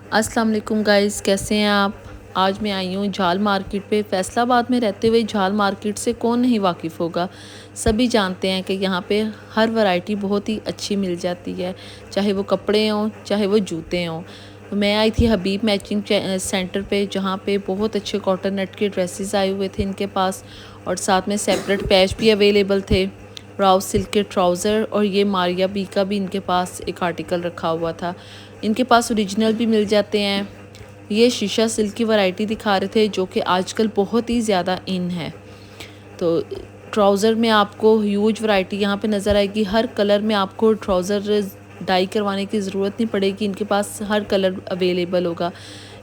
अस्सलाम वालेकुम गाइस, कैसे हैं आप। आज मैं आई हूँ झाल मार्केट पे। फैसलाबाद में रहते हुए झाल मार्केट से कौन नहीं वाकिफ़ होगा। सभी जानते हैं कि यहाँ पे हर वैरायटी बहुत ही अच्छी मिल जाती है, चाहे वो कपड़े हों चाहे वो जूते हों। तो मैं आई थी हबीब मैचिंग सेंटर पे, जहाँ पे बहुत अच्छे कॉटन नेट के ड्रेसेस आए हुए थे इनके पास, और साथ में सेपरेट पैच भी अवेलेबल थे, राव सिल्क के ट्राउज़र, और ये मारिया बी का भी इनके पास एक आर्टिकल रखा हुआ था। इनके पास ओरिजिनल भी मिल जाते हैं। ये शीशा सिल्क की वैरायटी दिखा रहे थे, जो कि आजकल बहुत ही ज़्यादा इन है। तो ट्राउज़र में आपको ह्यूज वैरायटी यहाँ पे नज़र आएगी। हर कलर में आपको ट्राउज़र डाई करवाने की ज़रूरत नहीं पड़ेगी, इनके पास हर कलर अवेलेबल होगा।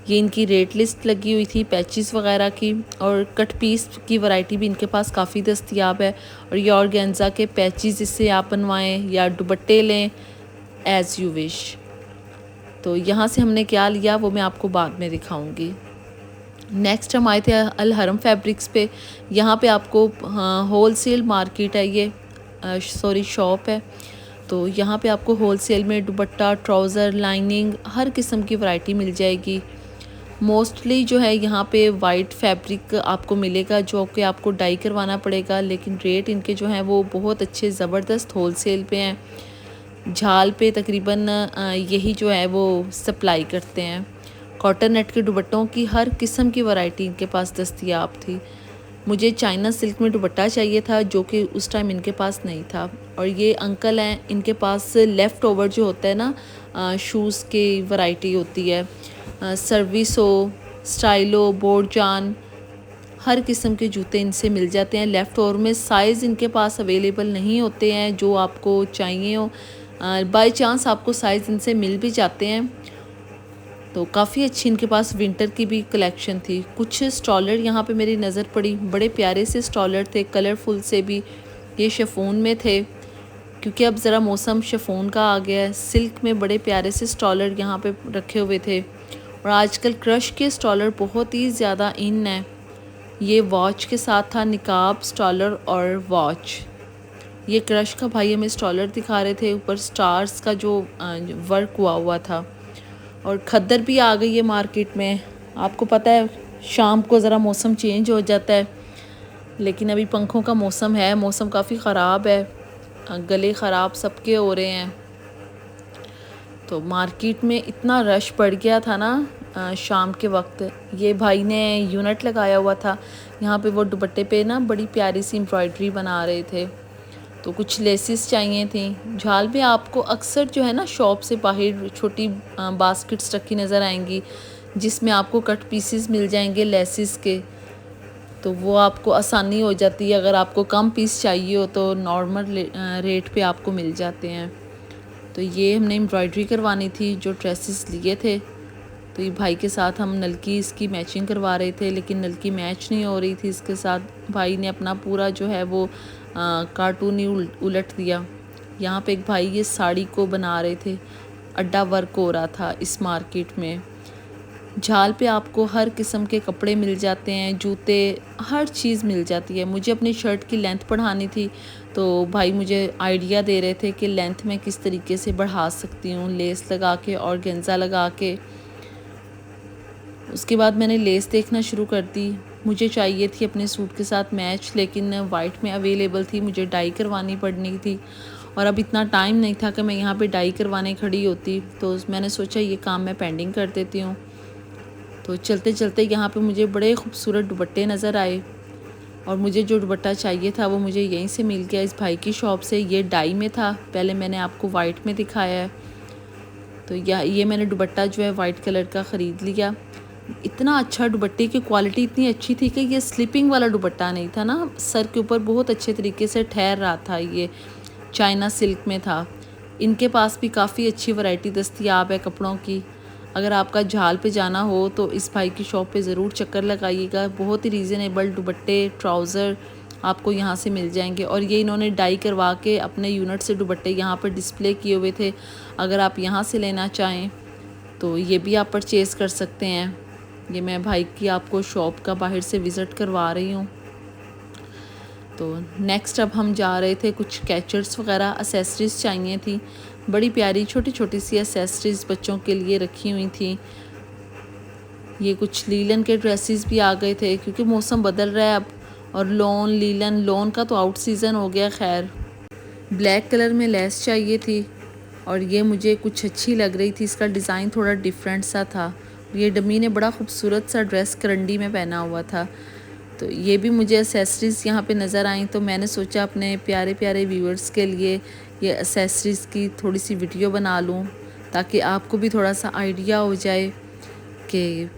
ये इनकी रेट लिस्ट लगी हुई थी पैचेस वगैरह की, और कट पीस की वैरायटी भी इनके पास काफ़ी दस्तयाब है। और ये ऑर्गेन्जा के पैचेस जिससे आप बनवाएं या दुपट्टे लें, एज़ यू विश। तो यहाँ से हमने क्या लिया वो मैं आपको बाद में दिखाऊंगी। नेक्स्ट हम आए थे अल हरम फैब्रिक्स पे। यहाँ पे आपको होलसेल मार्केट है, ये शॉप है। तो यहाँ पे आपको होलसेल में दुपट्टा, ट्राउज़र, लाइनिंग, हर किस्म की वैरायटी मिल जाएगी। मोस्टली जो है यहाँ पे वाइट फैब्रिक आपको मिलेगा, जो कि आपको डाई करवाना पड़ेगा, लेकिन रेट इनके जो हैं वो बहुत अच्छे ज़बरदस्त होलसेल पे हैं। झाल पे तकरीबन यही जो है वो सप्लाई करते हैं। कॉटन नेट के दुपट्टों की हर किस्म की वैरायटी इनके पास दस्तयाब थी। मुझे चाइना सिल्क में दुपट्टा चाहिए था, जो कि उस टाइम इनके पास नहीं था। और ये अंकल हैं, इनके पास लेफ़्ट ओवर जो होता है ना, शूज़ की वैरायटी होती है, सर्विस हो, स्टाइलो, बोर्डजान, हर किस्म के जूते इनसे मिल जाते हैं। लेफ़्ट ओवर में साइज़ इनके पास अवेलेबल नहीं होते हैं जो आपको चाहिए हो, बाय चांस आपको साइज़ इनसे मिल भी जाते हैं। तो काफ़ी अच्छी इनके पास विंटर की भी कलेक्शन थी। कुछ स्टॉलर यहाँ पे मेरी नज़र पड़ी, बड़े प्यारे से स्टॉलर थे, कलरफुल से भी। ये शिफॉन में थे, क्योंकि अब ज़रा मौसम शिफॉन का आ गया है। सिल्क में बड़े प्यारे से स्टॉलर यहाँ पे रखे हुए थे। और आजकल क्रश के स्टॉलर बहुत ही ज़्यादा इन है। ये वॉच के साथ था, निकाब, स्टॉलर और वॉच। ये क्रश का भाई हमें स्टॉलर दिखा रहे थे, ऊपर स्टार्स का जो वर्क हुआ था। और खद्दर भी आ गई है मार्केट में। आपको पता है शाम को ज़रा मौसम चेंज हो जाता है, लेकिन अभी पंखों का मौसम है, मौसम काफ़ी ख़राब है, गले ख़राब सबके हो रहे हैं। तो मार्केट में इतना रश बढ़ गया था ना शाम के वक्त। ये भाई ने यूनिट लगाया हुआ था, यहाँ पे वो दुपट्टे पे ना बड़ी प्यारी सी एम्ब्रॉयडरी बना रहे थे। तो कुछ लेसिस चाहिए थी। झाल में आपको अक्सर जो है ना शॉप से बाहर छोटी बास्केट्स रखी नज़र आएंगी, जिसमें आपको कट पीसेस मिल जाएंगे लेसिस के। तो वो आपको आसानी हो जाती है, अगर आपको कम पीस चाहिए हो तो नॉर्मल रेट पे आपको मिल जाते हैं। तो ये हमने एम्ब्रॉयडरी करवानी थी, जो ड्रेसेस लिए थे। तो ये भाई के साथ हम नलकी इसकी मैचिंग करवा रहे थे, लेकिन नलकी मैच नहीं हो रही थी इसके साथ। भाई ने अपना पूरा जो है वो कार्टून ही उलट दिया। यहाँ पे एक भाई ये साड़ी को बना रहे थे, अड्डा वर्क हो रहा था इस मार्केट में। झाल पे आपको हर किस्म के कपड़े मिल जाते हैं, जूते, हर चीज़ मिल जाती है। मुझे अपनी शर्ट की लेंथ बढ़ानी थी, तो भाई मुझे आइडिया दे रहे थे कि लेंथ में किस तरीके से बढ़ा सकती हूँ, लेस लगा के और गेंजा लगा के। उसके बाद मैंने लेस देखना शुरू कर दी। मुझे चाहिए थी अपने सूट के साथ मैच, लेकिन वाइट में अवेलेबल थी, मुझे डाई करवानी पड़नी थी। और अब इतना टाइम नहीं था कि मैं यहाँ पे डाई करवाने खड़ी होती, तो मैंने सोचा ये काम मैं पेंडिंग कर देती हूँ। तो चलते चलते यहाँ पे मुझे बड़े खूबसूरत दुपट्टे नज़र आए, और मुझे जो दुपट्टा चाहिए था वो मुझे यहीं से मिल गया, इस भाई की शॉप से। ये डाई में था, पहले मैंने आपको वाइट में दिखाया है। तो ये मैंने दुपट्टा जो है वाइट कलर का ख़रीद लिया। इतना अच्छा दुपट्टे की क्वालिटी इतनी अच्छी थी कि ये स्लिपिंग वाला दुपट्टा नहीं था ना, सर के ऊपर बहुत अच्छे तरीके से ठहर रहा था। ये चाइना सिल्क में था। इनके पास भी काफ़ी अच्छी वैरायटी दस्तयाब है कपड़ों की। अगर आपका झाल पे जाना हो तो इस भाई की शॉप पे ज़रूर चक्कर लगाइएगा। बहुत ही रीज़नेबल दुपट्टे, ट्राउज़र आपको यहाँ से मिल जाएंगे। और ये इन्होंने डाई करवा के अपने यूनिट से दुपट्टे यहाँ पर डिस्प्ले किए हुए थे। अगर आप यहाँ से लेना चाहें तो ये भी आप परचेज़ कर सकते हैं। ये मैं भाई की आपको शॉप का बाहर से विज़िट करवा रही हूँ। तो नेक्स्ट अब हम जा रहे थे, कुछ कैचर्स वगैरह एसेसरीज़ चाहिए थी। बड़ी प्यारी छोटी छोटी सी एसेसरीज़ बच्चों के लिए रखी हुई थी। ये कुछ लीलन के ड्रेसेस भी आ गए थे क्योंकि मौसम बदल रहा है अब, और लोन का तो आउट सीज़न हो गया। खैर, ब्लैक कलर में लेस चाहिए थी और ये मुझे कुछ अच्छी लग रही थी, इसका डिज़ाइन थोड़ा डिफरेंट सा था। ये डमी ने बड़ा खूबसूरत सा ड्रेस करंडी में पहना हुआ था। तो ये भी मुझे एसेसरीज़ यहाँ पे नज़र आई, तो मैंने सोचा अपने प्यारे प्यारे व्यूअर्स के लिए ये एसेसरीज़ की थोड़ी सी वीडियो बना लूँ, ताकि आपको भी थोड़ा सा आइडिया हो जाए कि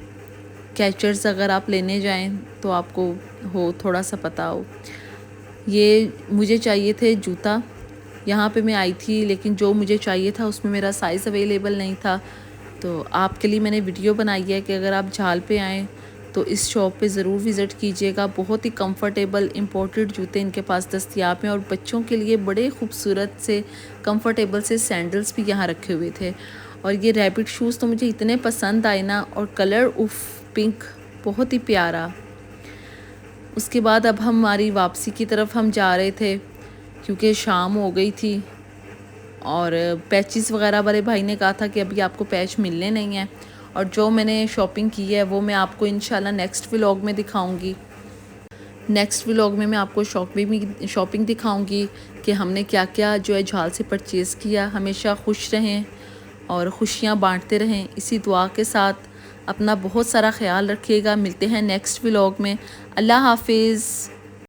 कैचर्स अगर आप लेने जाएं तो आपको हो थोड़ा सा पता हो। ये मुझे चाहिए थे जूता, यहाँ पे मैं आई थी लेकिन जो मुझे चाहिए था उसमें मेरा साइज़ अवेलेबल नहीं था। तो आपके लिए मैंने वीडियो बनाई है कि अगर आप झाल पे आएँ तो इस शॉप पे ज़रूर विज़िट कीजिएगा। बहुत ही कंफर्टेबल इंपोर्टेड जूते इनके पास दस्तयाब हैं, और बच्चों के लिए बड़े खूबसूरत से कंफर्टेबल से सैंडल्स भी यहाँ रखे हुए थे। और ये रैबिट शूज़ तो मुझे इतने पसंद आए ना, और कलर उफ पिंक बहुत ही प्यारा। उसके बाद अब हमारी वापसी की तरफ हम जा रहे थे क्योंकि शाम हो गई थी, और पैचेस वगैरह वाले भाई ने कहा था कि अभी आपको पैच मिलने नहीं हैं, और जो मैंने शॉपिंग की है वो मैं आपको इंशाल्लाह नेक्स्ट व्लॉग में दिखाऊंगी। नेक्स्ट व्लॉग में मैं आपको शॉपिंग दिखाऊंगी कि हमने क्या क्या जो है झाल से परचेज़ किया। हमेशा खुश रहें और खुशियाँ बांटते रहें, इसी दुआ के साथ अपना बहुत सारा ख्याल रखिएगा। मिलते हैं नेक्स्ट व्लॉग में। अल्लाह हाफिज़।